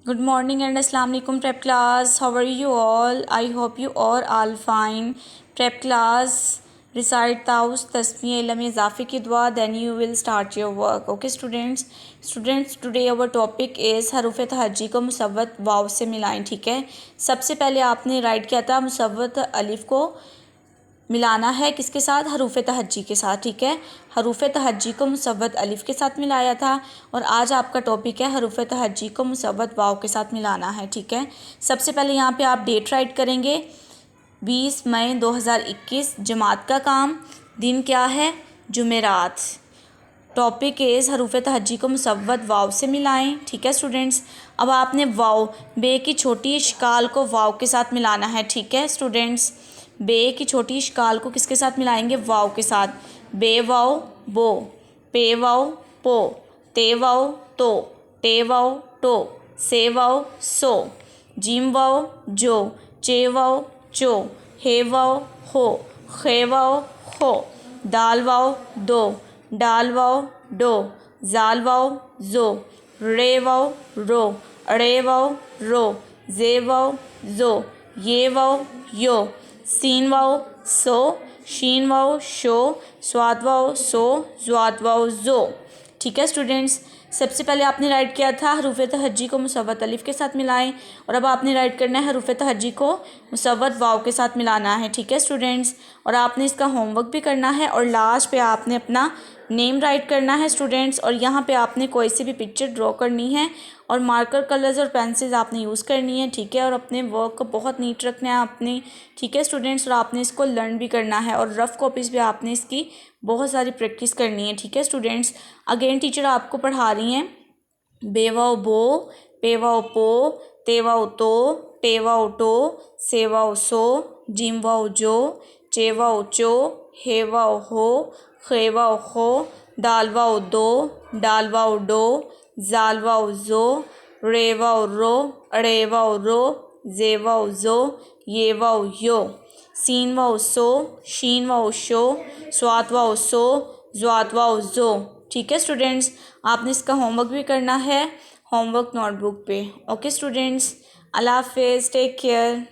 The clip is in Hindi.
Good morning and Assalamu alaikum prep class. How are you all? I hope you all fine. Prep class, recite taus tasmiya ilm izafi ki dua, then you will start your work. Okay students. Students, today our topic is हरूफ तहज्जी को मुसव्वत वाव से मिलाएं. ठीक है, सबसे पहले आपने राइट किया था मुसव्वत अलिफ को मिलाना है किसके साथ, हरूफ तहज्जी के साथ. ठीक है, हरूफ तहज्जी को मुसव्वत अलिफ के साथ मिलाया था और आज आपका टॉपिक है हरूफ तहज्जी को मुसव्वत वाव के साथ मिलाना है. ठीक है, सबसे पहले यहाँ पे आप डेट राइट करेंगे 20 मई 2021. जमात का काम, दिन क्या है, जुमेरात. टॉपिक इज़ हरूफ तहज्जी को मुसव्वत वाव से मिलाएं. ठीक है स्टूडेंट्स, अब आपने वाव बे की छोटी इश्काल को वाव के साथ मिलाना है. ठीक है स्टूडेंट्स, बे की छोटी इश्काल को किसके साथ मिलाएंगे, वाव के साथ. बे वाव बो, पे वाव पो, ते वाव तो, टे वाव टो, से वाव सो, जीम वाव जो, चे वाव चो, हे वाव हो, खे वाव हो, दाल वाव दो, डाल वाव डो, जाल वाव जो, रे वाव रो, अड़े वाव रो, जे वाव जो, ये वाव यो, सीन वाव सो, शीन वाव शो, स्वाद वाव सो, ज्वाद वाव जो. ठीक है स्टूडेंट्स, सबसे पहले आपने राइट किया था हरूफ तहज्जी को मुसव्वत अलिफ के साथ मिलाएं और अब आपने राइट करना है हरूफ तहज्जी को मुसव्वत वाव के साथ मिलाना है. ठीक है स्टूडेंट्स, और आपने इसका होमवर्क भी करना है और लास्ट पे आपने अपना नेम राइट करना है स्टूडेंट्स. और यहाँ पे आपने कोई सी भी पिक्चर ड्रॉ करनी है और मार्कर कलर्स और पेंसिल्स आपने यूज़ करनी है. ठीक है, और अपने वर्क को बहुत नीट रखना है आपने. ठीक है स्टूडेंट्स, और आपने इसको लर्न भी करना है और रफ़ कॉपीज़ भी आपने इसकी बहुत सारी प्रैक्टिस करनी है. ठीक है स्टूडेंट्स, अगेन टीचर आपको पढ़ा रही हैं बे वाव बो, पे वाव पो, ते वाव तो, टे वाव टो, से वाव सो, जिम वाव जो, चे वाव चो, हे वाव हो, खे वाव हो, दाल वाव दो, डाल वाव डो, जाल वाव जो, रे वाव रो, अड़े वाव रो, जे वाव जो, ये वाव यो, सीन वाव सो, शीन वाव शो, स्वाद वाव सो, ज्वाद वाव जो. ठीक है स्टूडेंट्स, आपने इसका होमवर्क भी करना है होमवर्क नोटबुक पे. ओके स्टूडेंट्स, अल्लाह हाफिज़, टेक केयर.